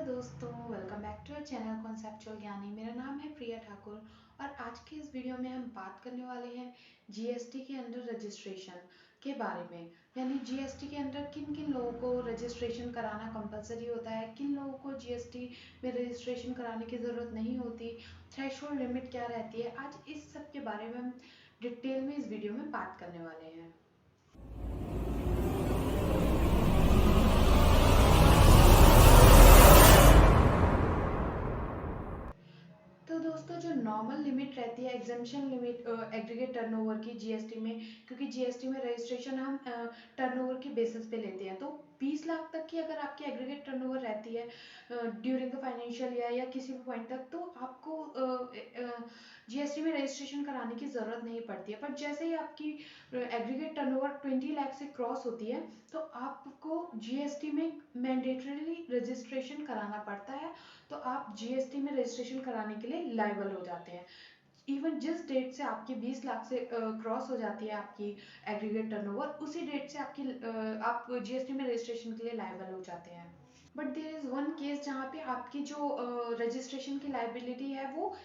दोस्तों, welcome back to our channel conceptual Gyani. मेरा नाम है प्रिया ठाकुर और आज के इस वीडियो में हम बात करने वाले हैं जीएसटी के अंडर रजिस्ट्रेशन के बारे में। यानी जीएसटी के अंदर किन किन लोगों को रजिस्ट्रेशन कराना कंपलसरी होता है, किन लोगों को जीएसटी में रजिस्ट्रेशन कराने की ज़रूरत नहीं होती, थ्रेशोल्ड लिमिट क्या रहती है। आज इस सब के बारे में हम डिटेल में इस वीडियो में बात करने वाले हैं। तो दोस्तों, जो नॉर्मल लिमिट रहती है एग्जेम्पशन लिमिट एग्रीगेट टर्नओवर की जीएसटी में, क्योंकि जीएसटी में रजिस्ट्रेशन हम टर्नओवर की बेसिस पे लेते हैं, तो 20 लाख तक की अगर आपकी एग्रीगेट टर्नओवर रहती है ड्यूरिंग द फाइनेंशियल ईयर या किसी भी पॉइंट तक, तो आपको जीएसटी में रजिस्ट्रेशन कराने की ज़रूरत नहीं पड़ती है। पर जैसे ही आपकी एग्रीगेट टर्नओवर 20 लाख से क्रॉस होती है तो आपको जीएसटी में मैंडेटरीली रजिस्ट्रेशन कराना पड़ता है। तो आप जीएसटी में रजिस्ट्रेशन कराने के लिए लायबल हो जाते हैं। इवन जिस डेट से आपकी 20 लाख से क्रॉस हो जाती है आपकी एग्रीगेट टर्नओवर, उसी डेट से आप जीएसटी में रजिस्ट्रेशन के लिए लायबल हो जाते हैं। But there is one case जहाँ पे आपकी जो रजिस्ट्रेशन की लाइबिलिटी है वो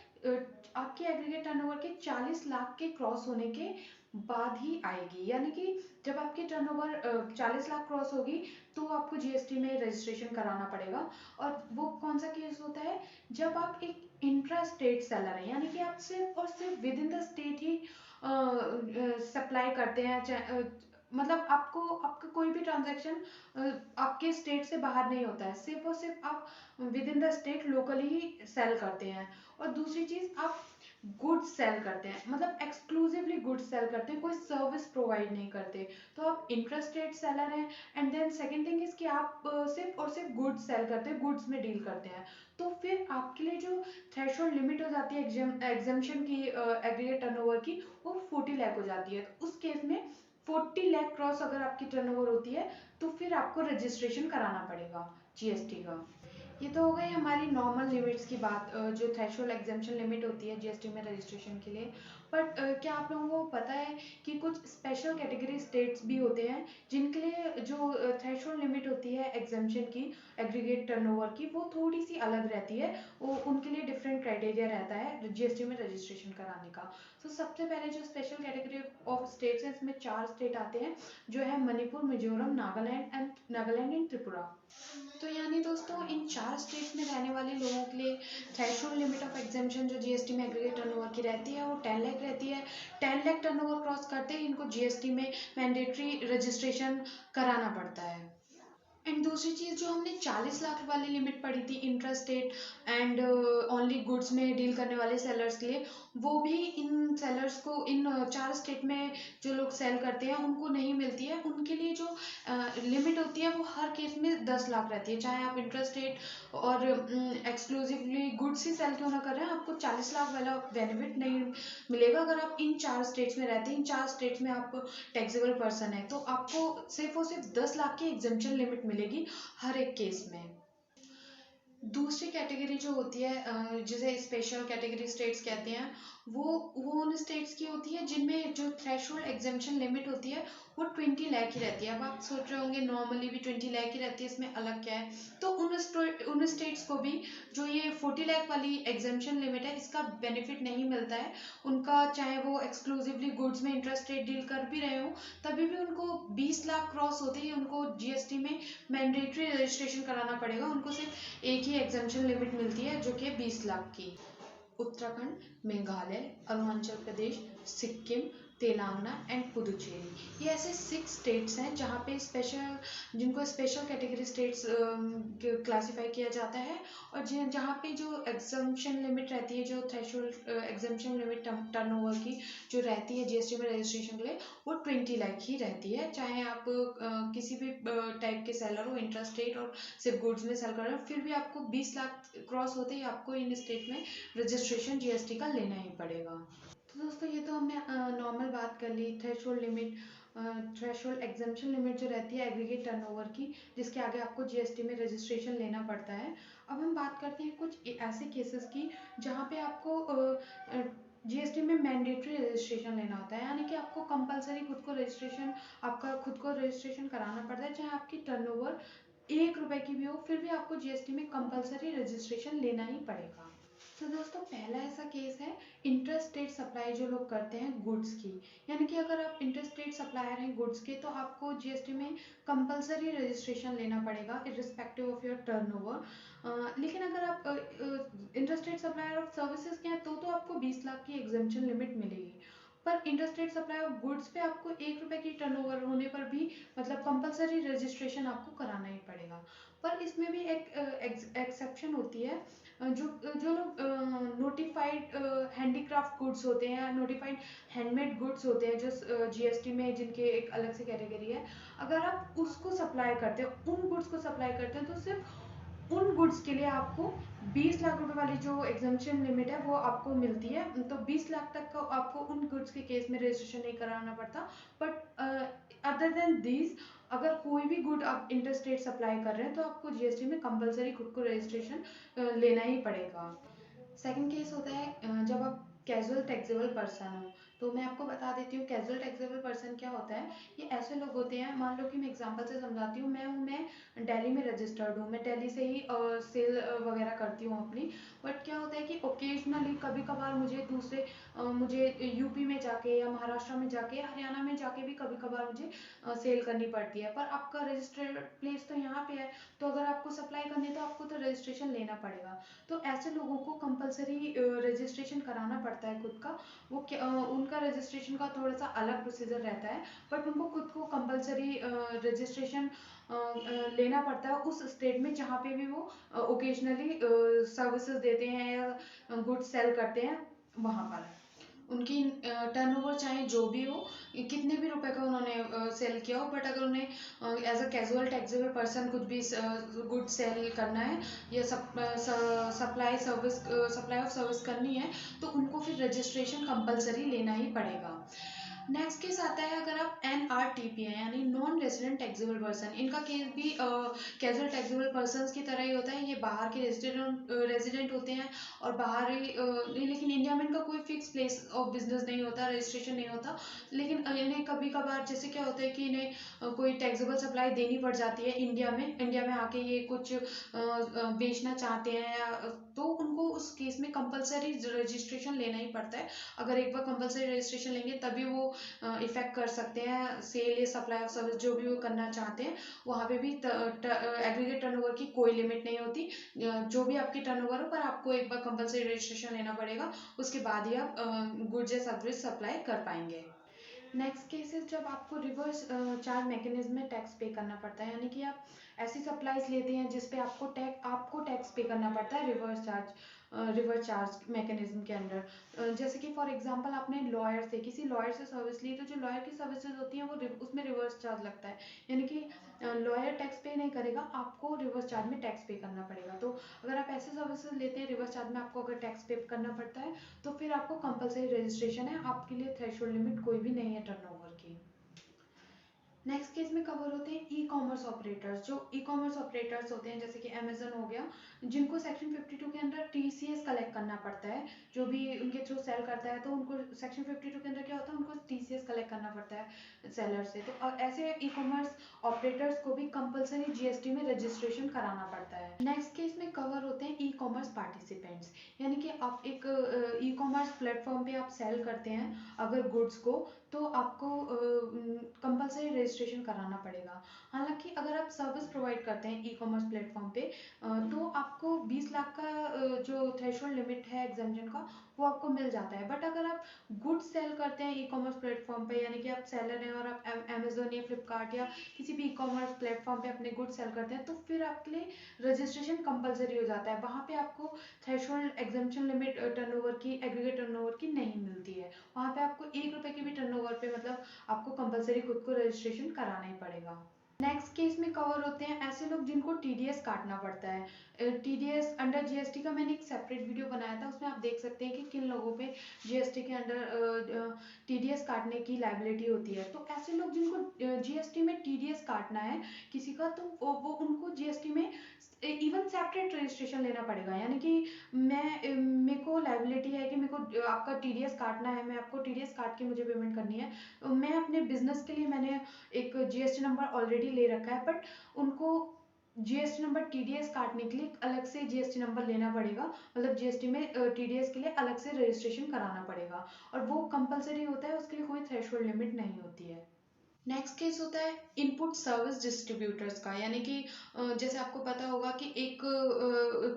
आपके एग्रीगेट टर्नओवर के 40 लाख के क्रॉस होने के बाद ही आएगी। यानी कि जब आपकी टर्नओवर 40 लाख क्रॉस होगी तो आपको जीएसटी में रजिस्ट्रेशन कराना पड़ेगा। और वो कौन सा केस होता है, जब आप एक इंट्रा स्टेट सेलर हैं, यानी कि आप सिर्फ और सिर्फ with in the state he supply करते हैं। मतलब आपका कोई भी ट्रांजैक्शन आपके स्टेट से बाहर नहीं होता है, सिर्फ और सिर्फ आप within the state locally ही सेल करते हैं। और दूसरी चीज, आप गुड्स सेल करते हैं, मतलब एक्सक्लूसिवली गुड्स सेल करते हैं, कोई सर्विस प्रोवाइड नहीं करते, तो आप इंट्रास्टेट सेलर हैं। And then second thing is कि आप सिर्फ और सिर्फ गुड्स सेल करते हैं, गुड्स में डील करते हैं। तो फिर आपके लिए जो थ्रेशोल्ड लिमिट हो जाती है एग्जेम्पशन की एग्रीगेट टर्नओवर की, वो 40 लाख हो जाती है। तो उस केस में 40 लाख क्रॉस अगर आपकी टर्नओवर होती है तो फिर आपको रजिस्ट्रेशन कराना पड़ेगा जीएसटी का। ये तो हो गई हमारी नॉर्मल लिमिट्स की बात, जो थ्रेशोल्ड एग्जेम्पशन लिमिट होती है जीएसटी में रजिस्ट्रेशन के लिए। बट क्या आप लोगों को पता है कि कुछ स्पेशल कैटेगरी स्टेट्स भी होते हैं जिनके लिए जो थ्रेशोल्ड लिमिट होती है एग्जेम्पशन की एग्रीगेट टर्नओवर की, वो थोड़ी सी अलग रहती है। वो उनके लिए डिफरेंट क्राइटेरिया रहता है जीएसटी में रजिस्ट्रेशन कराने का। तो सबसे पहले जो स्पेशल कैटेगरी ऑफ स्टेट्स हैं, इसमें 4 स्टेट आते हैं, जो है मणिपुर, मिजोरम, नागालैंड एंड त्रिपुरा। तो यानी दोस्तों, इन 4 स्टेट्स में रहने वाले लोगों के लिए थ्रेशोल्ड लिमिट ऑफ एग्जेम्पशन जो जीएसटी में एग्रीगेट टर्नओवर की रहती है वो 10 लाख रहती है। 10 लाख टर्नओवर क्रॉस करते ही इनको जीएसटी में मैंडेटरी रजिस्ट्रेशन कराना पड़ता है। एंड दूसरी चीज़, जो हमने 40 लाख वाली लिमिट पड़ी थी intra state and only goods में डील करने वाले सेलर्स के लिए, वो भी इन सेलर्स को इन 4 स्टेट में जो लोग सेल करते हैं उनको नहीं मिलती है। उनके लिए जो लिमिट होती है वो हर केस में 10 लाख रहती है, चाहे आप इंट्रा स्टेट और एक्सक्लूसिवली गुड्स ही सेल क्यों ना कर रहे हैं, आपको 40 लाख वाला बेनिफिट नहीं मिलेगा। अगर आप इन 4 स्टेट्स में रहते हैं, इन 4 स्टेट्स में आप टैक्सेबल पर्सन है, तो आपको सिर्फ और सिर्फ 10 लाख की एग्जेम्पशन लिमिट मिलेगी हर एक केस में। दूसरी कैटेगरी जो होती है जिसे स्पेशल कैटेगरी स्टेट्स कहते हैं, वो उन स्टेट्स की होती है जिनमें जो थ्रेशोल्ड एग्जेम्पशन लिमिट होती है वो 20 लाख ही रहती है। अब आप सोच रहे होंगे नॉर्मली भी 20 लाख ही रहती है, इसमें अलग क्या है। तो उन स्टेट्स को भी जो ये 40 लाख वाली एग्जेम्पशन लिमिट है, इसका बेनिफिट नहीं मिलता है उनका, चाहे वो एक्सक्लूसिवली गुड्स में इंटरेस्ट रेट डील कर भी रहे हो, तभी भी उनको 20 लाख क्रॉस होते ही उनको जीएसटी में मैंडेटरी रजिस्ट्रेशन कराना पड़ेगा। उनको सिर्फ एक ही एग्जेम्पशन लिमिट मिलती है जो कि 20 लाख की। उत्तराखंड, मेघालय, अरुणाचल प्रदेश, सिक्किम, तेलंगाना एंड पुदुचेरी, ये ऐसे 6 स्टेट्स हैं जहाँ पे जिनको स्पेशल कैटेगरी स्टेट्स क्लासिफाई किया जाता है। और जहाँ पे जो एग्जम्पशन लिमिट रहती है, जो थ्रेशोल्ड एग्जम्पशन लिमिट टर्नओवर की जो रहती है जीएसटी में रजिस्ट्रेशन के लिए, वो 20 लाख ही रहती है। चाहे आप किसी भी टाइप के सेलर हो, इंट्रा स्टेट और सिर्फ गुड्स में सेल कर रहे हो, फिर भी आपको 20 लाख क्रॉस होते ही आपको इन स्टेट में रजिस्ट्रेशन जीएसटी का लेना ही पड़ेगा। तो दोस्तों, ये तो हमने नॉर्मल बात कर ली threshold limit, threshold exemption limit जो रहती है एग्रीगेट टर्नओवर की, जिसके आगे आपको जीएसटी में रजिस्ट्रेशन लेना पड़ता है। अब हम बात करते हैं कुछ ऐसे केसेस की जहाँ पे आपको जीएसटी में मैंडेटरी रजिस्ट्रेशन लेना होता है, यानी कि आपको कंपलसरी खुद को रजिस्ट्रेशन कराना पड़ता है, चाहे आपकी टर्नओवर 1 रुपए की भी हो, फिर भी आपको जीएसटी में कंपलसरी रजिस्ट्रेशन लेना ही पड़ेगा। तो दोस्तों पहला ऐसा केस है इंटर स्टेट सप्लाई जो लोग करते हैं गुड्स की, यानी कि अगर आप इंटर स्टेट सप्लायर हैं गुड्स के तो आपको जीएसटी में कंपलसरी रजिस्ट्रेशन लेना पड़ेगा इररिस्पेक्टिव ऑफ योर टर्नओवर। लेकिन अगर आप inter state supplier of services के हैं तो आपको 20 लाख की एग्जेम्पशन लिमिट मिलेगी। पर inter state supply of goods पे आपको 1 रुपए की टर्नओवर होने पर भी मतलब कंपलसरी रजिस्ट्रेशन आपको कराना ही पड़ेगा। पर इसमें भी एक एक्सेप्शन होती है। जो जो लोग नोटिफाइड हैंडीक्राफ्ट गुड्स होते हैं या नोटिफाइड हैंडमेड गुड्स होते हैं जो जीएसटी में जिनके एक अलग से कैटेगरी है, अगर आप उसको सप्लाई करते हैं उन गुड्स को सप्लाई करते हैं तो सिर्फ उन गुड्स के लिए आपको 20 लाख रुपए वाली जो एग्जामिशन लिमिट है वो आपको मिलती है। तो 20 लाख तक का आपको उन गुड्स के केस में रजिस्ट्रेशन नहीं कराना पड़ता। बट अदर देन दिस, अगर कोई भी गुड आप इंटर स्टेट सप्लाई कर रहे हैं तो आपको जीएसटी में कंपलसरी खुद को रजिस्ट्रेशन लेना ही पड़ेगा। सेकंड केस होता है जब आप कैजुअल टैक्सेबल पर्सन हो। तो मैं आपको बता देती हूँ कैजुअल टैक्सेबल पर्सन क्या होता है। ये ऐसे लोग होते हैं, मान लो कि मैं एग्जांपल से समझाती हूँ, मैं दिल्ली में रजिस्टर्ड हूँ, मैं दिल्ली से ही सेल वगैरह करती हूँ अपनी। बट क्या होता है कि ओकेजनली कभी कभार मुझे यूपी में जाके या महाराष्ट्र में जाके हरियाणा में जाके भी कभी कभार मुझे सेल करनी पड़ती है। पर आपका रजिस्टर्ड प्लेस तो यहाँ पे है, तो अगर आपको सप्लाई करनी है तो आपको तो रजिस्ट्रेशन लेना पड़ेगा। तो ऐसे लोगों को कंपलसरी रजिस्ट्रेशन कराना पड़ता है खुद का। उनका रजिस्ट्रेशन का थोड़ा सा अलग प्रोसीजर रहता है, बट उनको खुद को कंपलसरी रजिस्ट्रेशन लेना पड़ता है उस स्टेट में जहाँ पे भी वो ओकेजनली सर्विसेज देते हैं या गुड्स सेल करते हैं वहाँ पर। उनकी टर्नओवर चाहे जो भी हो, कितने भी रुपए का उन्होंने सेल किया हो, बट अगर उन्हें as a casual taxable person कुछ भी गुड सेल करना है या सप्लाई ऑफ सर्विस करनी है तो उनको फिर रजिस्ट्रेशन कंपलसरी लेना ही पड़ेगा। नेक्स्ट केस आता है अगर आप NRTP है यानी नॉन रेजिडेंट टैक्सेबल पर्सन। इनका केस भी कैजुअल टैक्सेबल पर्सन की तरह ही होता है। ये बाहर के रेजिडेंट होते हैं और बाहर ही लेकिन इंडिया में इनका कोई फिक्स प्लेस ऑफ बिजनेस नहीं होता, रजिस्ट्रेशन नहीं होता। लेकिन इन्हें कभी कभार जैसे क्या होता है कि इन्हें कोई टैक्सेबल सप्लाई देनी पड़ जाती है इंडिया में आके ये कुछ बेचना चाहते हैं या तो उनको उस केस में कंपलसरी रजिस्ट्रेशन लेना ही पड़ता है। अगर एक बार कंपलसरी रजिस्ट्रेशन लेंगे तभी वो इफेक्ट कर सकते हैं सेल या सप्लाई ऑफ सर्विस जो भी वो करना चाहते हैं। वहाँ पे भी एग्रीगेट टर्नओवर की कोई लिमिट नहीं होती। जो भी आपकी टर्नओवर हो पर आपको एक बार कंपलसरी रजिस्ट्रेशन लेना पड़ेगा, उसके बाद ही आप गुड्स या सर्विस सप्लाई कर पाएंगे। नेक्स्ट केसेस जब आपको रिवर्स चार्ज मैकेनिज्म में टैक्स पे करना पड़ता है, यानी कि आप ऐसी सप्लाईज लेते हैं जिस पे आपको टैक्स पे करना पड़ता है रिवर्स चार्ज मैकेनिज्म के अंडर। जैसे कि फॉर एग्जांपल आपने किसी लॉयर से सर्विस ली, तो जो लॉयर की सर्विसेज होती हैं वो उसमें रिवर्स चार्ज लगता है। यानी कि लॉयर टैक्स पे नहीं करेगा, आपको रिवर्स चार्ज में टैक्स पे करना पड़ेगा। तो अगर आप ऐसे सर्विसेज लेते हैं रिवर्स चार्ज में आपको अगर टैक्स पे करना पड़ता है तो फिर आपको कंपलसरी रजिस्ट्रेशन है, आपके लिए थ्रेशोल्ड लिमिट कोई भी नहीं है टर्नओवर की। नेक्स्ट केस में कवर होते हैं ई कॉमर्स ऑपरेटर्स। जो ई कॉमर्स ऑपरेटर्स होते हैं जैसे कि अमेजन हो गया, जिनको सेक्शन 52 के अंदर टीसीएस कलेक्ट करना पड़ता है। जो भी उनके थ्रू सेल करता है तो उनको सेक्शन 52 के अंदर क्या होता है, उनको टीसीएस कलेक्ट करना पड़ता है सेलर से। तो ऐसे ई कॉमर्स ऑपरेटर्स को भी कंपलसरी जीएसटी में रजिस्ट्रेशन कराना पड़ता है। नेक्स्ट केस में कवर होते हैं ई कॉमर्स पार्टिसिपेंट्स, यानी कि आप एक ई कॉमर्स प्लेटफॉर्म पे आप सेल करते हैं अगर गुड्स को, तो आपको कंपलसरी रजिस्ट्रेशन कराना पड़ेगा। हालांकि अगर आप सर्विस प्रोवाइड करते हैं ई कॉमर्स प्लेटफॉर्म पे तो आपको 20 लाख का जो थ्रेशोल्ड लिमिट है एग्जाम्पशन का वो आपको मिल जाता है। बट अगर आप गुड्स सेल करते हैं ई कॉमर्स प्लेटफॉर्म पे, यानी कि आप सेलर हैं और आप अमेजोन या फ्लिपकार्ट या किसी भी ई कॉमर्स प्लेटफॉर्म पे अपने गुड्स सेल करते हैं, तो फिर आपके लिए रजिस्ट्रेशन कंपलसरी हो जाता है। वहाँ पे आपको थ्रेशोल्ड एग्जाम्पशन लिमिट टर्नओवर की एग्रीगेट टर्नओवर की नहीं मिलती है। वहाँ पे आपको 1 रुपए की भी टर्नओवर पे मतलब आपको कंपलसरी खुद को रजिस्ट्रेशन कराना ही पड़ेगा। नेक्स्ट केस में कवर होते हैं ऐसे लोग जिनको टीडीएस काटना पड़ता है। टीडीएस अंडर जीएसटी का मैंने एक सेपरेट वीडियो बनाया था, उसमें आप देख सकते हैं कि किन लोगों पे जीएसटी के अंडर टीडीएस काटने की लाइबिलिटी होती है। तो ऐसे लोग जिनको जीएसटी में टीडीएस काटना है किसी का, तो वो उनको जीएसटी में इवन सेपरेट रजिस्ट्रेशन लेना पड़ेगा। यानी कि मेरे को लाइबिलिटी है कि मेरे को आपका टीडीएस काटना है, मैं आपको टीडीएस काट के मुझे पेमेंट करनी है। मैं अपने बिजनेस के लिए मैंने एक जीएसटी नंबर ऑलरेडी ले रखा है, बट उनको जीएसटी नंबर टीडीएस काटने के लिए अलग से जीएसटी नंबर लेना पड़ेगा, मतलब जीएसटी में टीडीएस के लिए अलग से रजिस्ट्रेशन कराना पड़ेगा, और वो कंपलसरी होता है, उसके लिए कोई थ्रेशोल्ड लिमिट नहीं होती है। नेक्स्ट केस होता है इनपुट सर्विस डिस्ट्रीब्यूटर्स का, यानी कि जैसे आपको पता होगा कि एक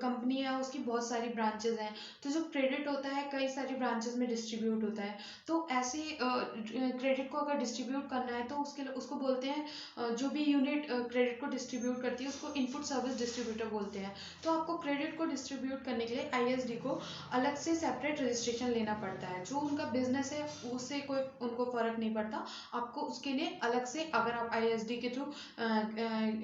कंपनी है, उसकी बहुत सारी ब्रांचेस हैं, तो जो क्रेडिट होता है कई सारी ब्रांचेस में डिस्ट्रीब्यूट होता है। तो ऐसे क्रेडिट को अगर डिस्ट्रीब्यूट करना है तो उसके उसको बोलते हैं जो भी यूनिट क्रेडिट को डिस्ट्रीब्यूट करती है उसको इनपुट सर्विस डिस्ट्रीब्यूटर बोलते हैं। तो आपको क्रेडिट को डिस्ट्रीब्यूट करने के लिए आईएसडी को अलग से सेपरेट रजिस्ट्रेशन लेना पड़ता है। जो उनका बिजनेस है उससे कोई उनको फर्क नहीं पड़ता, आपको उसके लिए अलग से, अगर आप आईएसडी के थ्रू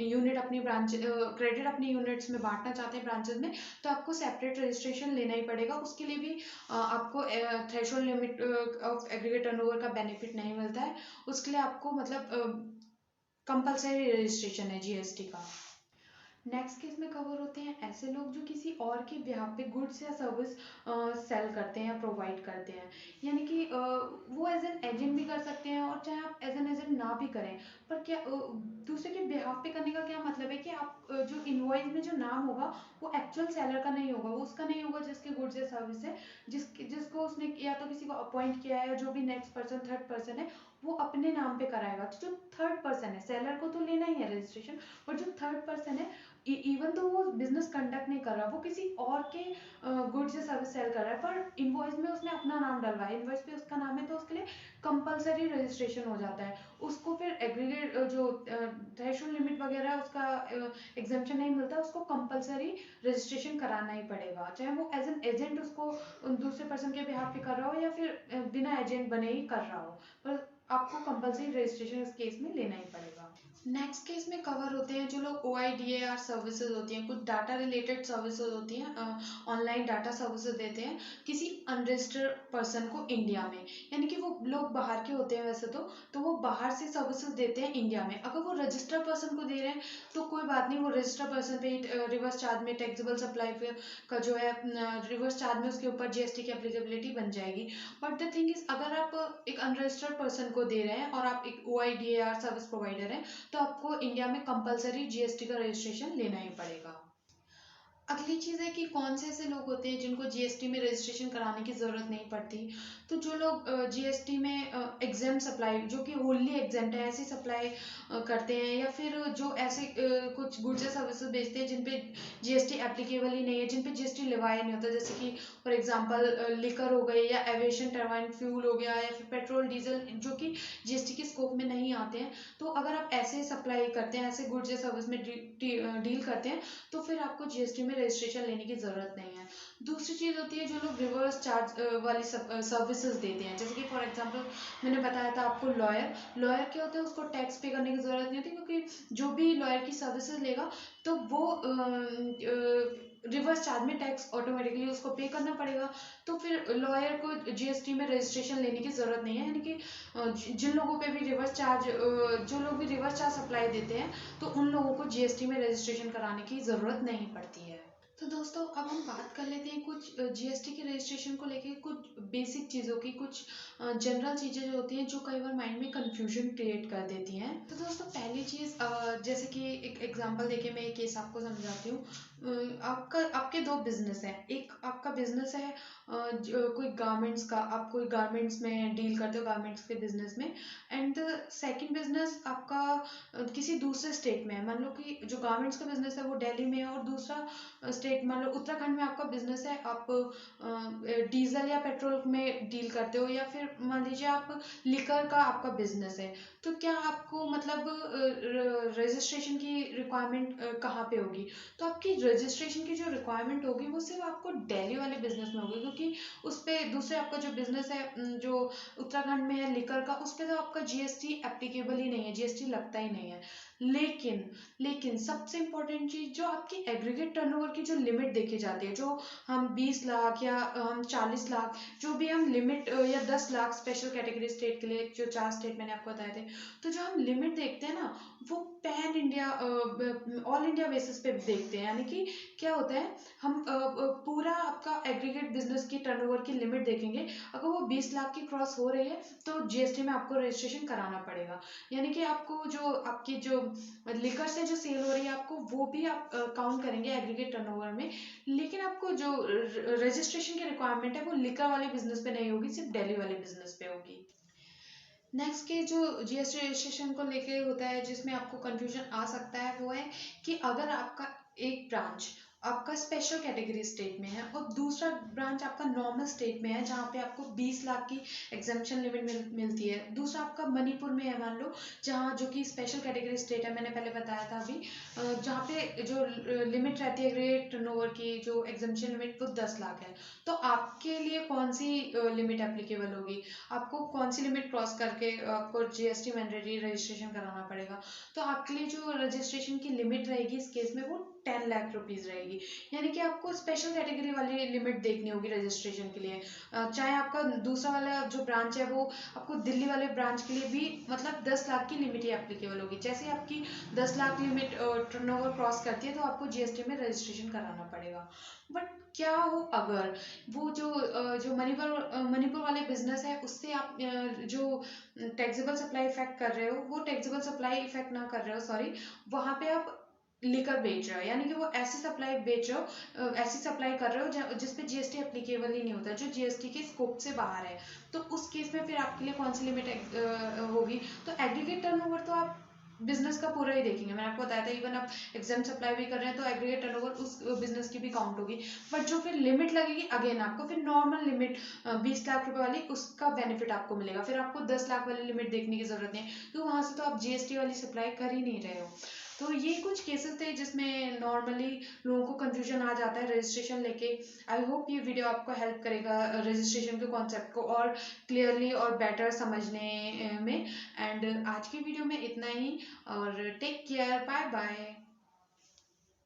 यूनिट अपनी ब्रांच क्रेडिट अपनी यूनिट्स में बांटना चाहते हैं ब्रांचेस में, तो आपको सेपरेट रजिस्ट्रेशन लेना ही पड़ेगा। उसके लिए भी आपको threshold limit of aggregate turnover का बेनिफिट नहीं मिलता है, उसके लिए आपको मतलब कंपलसरी रजिस्ट्रेशन है जीएसटी का। नेक्स्ट केस में कवर होते हैं ऐसे लोग जो किसी और के बिहाफ पे गुड्स या सर्विस सेल करते हैं या प्रोवाइड करते हैं, यानी कि वो एज एन एजेंट भी कर सकते हैं, और चाहे आप एज एन एजेंट ना भी करें, पर क्या दूसरे के बिहाफ पे करने का क्या मतलब है कि आप जो इनवॉइस में जो नाम होगा वो एक्चुअल सेलर का नहीं होगा, वो उसका नहीं होगा जिसके गुड्स या सर्विस है, जिसको उसने या तो किसी को अपॉइंट किया है, या जो भी नेक्स्ट पर्सन थर्ड पर्सन है वो अपने नाम पे कराएगा। तो जो थर्ड पर्सन है, सेलर को तो लेना ही है रजिस्ट्रेशन, और जो थर्ड पर्सन है इवन तो वो बिजनेस कंडक्ट नहीं कर रहा, वो किसी और के गुड्स या सर्विस सेल कर रहा है, पर इनवॉइस में उसने अपना नाम डलवाया, इनवॉइस पे उसका नाम है, तो उसके लिए कंपलसरी रजिस्ट्रेशन हो जाता है। उसको फिर एग्रीगेट जो थ्रेशोल्ड लिमिट वगैरह है उसका एग्जेम्पशन नहीं मिलता, उसको कंपलसरी रजिस्ट्रेशन कराना ही पड़ेगा, चाहे वो एज एन एजेंट उसको दूसरे पर्सन के बिहाफ पे कर रहा हो या फिर बिना एजेंट बने ही कर रहा हो, पर आपको कंपलसरी रजिस्ट्रेशन इस केस में लेना ही पड़ेगा। नेक्स्ट केस में कवर होते हैं जो लोग OIDAR सर्विसेज होती हैं, कुछ डाटा रिलेटेड सर्विसेज होती हैं, ऑनलाइन डाटा सर्विसेज देते हैं किसी अनरजिस्टर्ड पर्सन को इंडिया में, यानी कि वो लोग बाहर के होते हैं वैसे तो वो बाहर से सर्विसेज देते हैं इंडिया में। अगर वो रजिस्टर्ड पर्सन को दे रहे हैं तो कोई बात नहीं, वो रजिस्टर्ड पर्सन पे रिवर्स चार्ज में टैक्सेबल सप्लाई का जो है रिवर्स चार्ज में उसके ऊपर जीएसटी की एप्लीकेबिलिटी बन जाएगी। बट द थिंग इज, अगर आप एक अनरजिस्टर्ड पर्सन को दे रहे हैं और आप एक OIDAR सर्विस प्रोवाइडर हैं, तो आपको इंडिया में कंपलसरी जीएसटी का रजिस्ट्रेशन लेना ही पड़ेगा। अगली चीज़ है कि कौन से ऐसे लोग होते हैं जिनको जीएसटी में रजिस्ट्रेशन कराने की ज़रूरत नहीं पड़ती। तो जो लोग जीएसटी में एग्जाम सप्लाई, जो कि होली एग्जाम है, ऐसी सप्लाई करते हैं, या फिर जो ऐसे कुछ गुड्स या सर्विसेज बेचते हैं जिन पे जीएसटी एप्लीकेबल ही नहीं है, जिन पे जीएसटी लिवाया नहीं होता, जैसे कि फॉर एग्जांपल लिकर हो गए, या एविएशन टरबाइन फ्यूल हो गया, या फिर पेट्रोल डीजल, जो कि जीएसटी के स्कोप में नहीं आते हैं। तो अगर आप ऐसे सप्लाई करते हैं, ऐसे गुड्स या सर्विस में डील करते हैं, तो फिर आपको जीएसटी में रजिस्ट्रेशन लेने की ज़रूरत नहीं है। दूसरी चीज़ होती है जो लोग रिवर्स चार्ज वाली सर्विसेज देते हैं, जैसे कि फॉर एग्जांपल मैंने बताया था आपको, लॉयर क्या होता है, उसको टैक्स पे करने की ज़रूरत नहीं होती, क्योंकि जो भी लॉयर की सर्विसेज लेगा तो वो रिवर्स चार्ज में टैक्स ऑटोमेटिकली उसको पे करना पड़ेगा। तो फिर लॉयर को जीएसटी में रजिस्ट्रेशन लेने की ज़रूरत नहीं है, यानी कि जिन लोगों पे भी रिवर्स चार्ज जो लोग भी रिवर्स चार्ज सप्लाई देते हैं, तो उन लोगों को जीएसटी में रजिस्ट्रेशन कराने की ज़रूरत नहीं पड़ती है। तो दोस्तों अब हम बात कर लेते हैं कुछ जीएसटी के रजिस्ट्रेशन को लेके कुछ बेसिक चीज़ों की, कुछ जनरल चीज़ें जो होती हैं जो कई बार माइंड में कंफ्यूजन क्रिएट कर देती हैं। तो दोस्तों पहली चीज़, जैसे कि एक एग्जांपल देके मैं एक केस आपको समझाती हूँ। आपके दो बिजनेस हैं, एक आपका बिजनेस है कोई गारमेंट्स का, आप कोई गारमेंट्स में डील करते हो, गारमेंट्स के बिजनेस में, एंड सेकंड बिजनेस आपका किसी दूसरे स्टेट में है। मान लो कि जो गारमेंट्स का बिजनेस है वो दिल्ली में है, और दूसरा स्टेट मान लो उत्तराखंड में आपका बिजनेस है, आप डीजल या पेट्रोल में डील करते हो, या फिर मान लीजिए आप लिकर का आपका बिजनेस है। तो क्या आपको मतलब रजिस्ट्रेशन की रिक्वायरमेंट कहाँ पे होगी? तो आपकी रजिस्ट्रेशन की जो रिक्वायरमेंट होगी वो सिर्फ आपको दिल्ली वाले बिजनेस में होगी, क्योंकि उस पर दूसरे आपका जो बिजनेस है जो उत्तराखंड में है लिकर का, उस पर तो आपका जीएसटी एप्लीकेबल ही नहीं है, जीएसटी लगता ही नहीं है। लेकिन लेकिन सबसे इम्पोर्टेंट चीज, जो आपकी एग्रीगेट टर्नओवर की जो लिमिट देखी जाती है, जो हम 20 लाख या हम 40 लाख, जो भी हम लिमिट, या 10 लाख स्पेशल कैटेगरी स्टेट के लिए, जो 4 स्टेट मैंने आपको बताए थे, तो जो हम लिमिट देखते हैं ना, वो pan India all India basis पे देखते हैं। यानी कि क्या होता है, हम पूरा आपका एग्रीगेट बिजनेस की टर्नओवर की लिमिट देखेंगे, अगर वो 20 लाख की क्रॉस हो रही है तो जीएसटी में आपको रजिस्ट्रेशन कराना पड़ेगा। यानी कि आपको जो आपकी जो लिकर से जो सेल हो रही है आपको, वो भी आप काउंट करेंगे एग्रीगेट टर्नओवर में। लेकिन आपको जो रजिस्ट्रेशन की रिक्वायरमेंट है वो लिकर वाले बिजनेस पे नहीं होगी, सिर्फ डेली वाले बिजनेस पे होगी। नेक्स्ट के जो जीएसटी रजिस्ट्रेशन को लेके होता है जिसमें आपको कंफ्यूजन आ सकता है, वो है कि अगर आपका एक ब्रांच आपका स्पेशल कैटेगरी स्टेट में है और दूसरा ब्रांच आपका नॉर्मल स्टेट में है जहाँ पे आपको 20 लाख की एग्जेम्पशन लिमिट मिलती है, दूसरा आपका मणिपुर में है मान लो, जहाँ जो कि स्पेशल कैटेगरी स्टेट है, मैंने पहले बताया था अभी, जहाँ पे जो लिमिट रहती है एग्रीगेट टर्नओवर की, जो एग्जेम्पशन लिमिट वो 10 लाख है। तो आपके लिए कौन सी लिमिट एप्लीकेबल होगी, आपको कौन सी लिमिट क्रॉस करके आपको जीएसटी मैंडेटरी रजिस्ट्रेशन कराना पड़ेगा। तो आपके लिए जो रजिस्ट्रेशन की लिमिट रहेगी इस केस में वो 10 लाख रुपीज रहेगी। यानी कि आपको स्पेशल कैटेगरी वाली लिमिट देखनी होगी रजिस्ट्रेशन के लिए। चाहे आपका दूसरा वाला जो ब्रांच है वो आपको दिल्ली वाले ब्रांच के लिए भी मतलब 10 लाख की लिमिट ही एप्लीकेबल होगी। जैसे ही आपकी 10 लाख लिमिट टर्नओवर क्रॉस करती है तो आपको जीएसटी में रजिस्ट्रेशन कराना पड़ेगा। बट क्या हो अगर वो जो मणिपुर वाले बिजनेस है उससे आप जो टैक्सेबल सप्लाई इफेक्ट कर रहे हो, वो टैक्सेबल सप्लाई इफेक्ट ना कर रहे हो, सॉरी, वहां पे आप लिकर बेच रहे हो, यानी कि वो ऐसी सप्लाई बेच रहे हो, ऐसी सप्लाई कर रहे हो जिसपे जीएसटी एप्लीकेबल ही नहीं होता, जो जीएसटी के स्कोप से बाहर है। तो उस केस में फिर आपके लिए कौन सी लिमिट होगी। तो एग्रीगेट टर्नओवर तो आप बिजनेस का पूरा ही देखेंगे, मैंने आपको बताया था, इवन आप एग्जाम सप्लाई भी कर रहे हैं तो एग्रीगेट टर्नओवर उस बिजनेस की भी काउंट होगी। बट जो फिर लिमिट लगेगी अगेन आपको फिर नॉर्मल लिमिट 20 लाख रुपए वाली, उसका बेनिफिट आपको मिलेगा, फिर आपको 10 लाख वाली लिमिट देखने की जरूरत नहीं है, तो वहां से तो आप जीएसटी वाली सप्लाई कर ही नहीं रहे हो। तो ये कुछ केसेस थे जिसमें नॉर्मली लोगों को कंफ्यूजन आ जाता है रजिस्ट्रेशन लेके। आई होप ये वीडियो आपको हेल्प करेगा रजिस्ट्रेशन के कॉन्सेप्ट को और क्लियरली और बेटर समझने में। एंड आज की वीडियो में इतना ही, और टेक केयर, बाय बाय।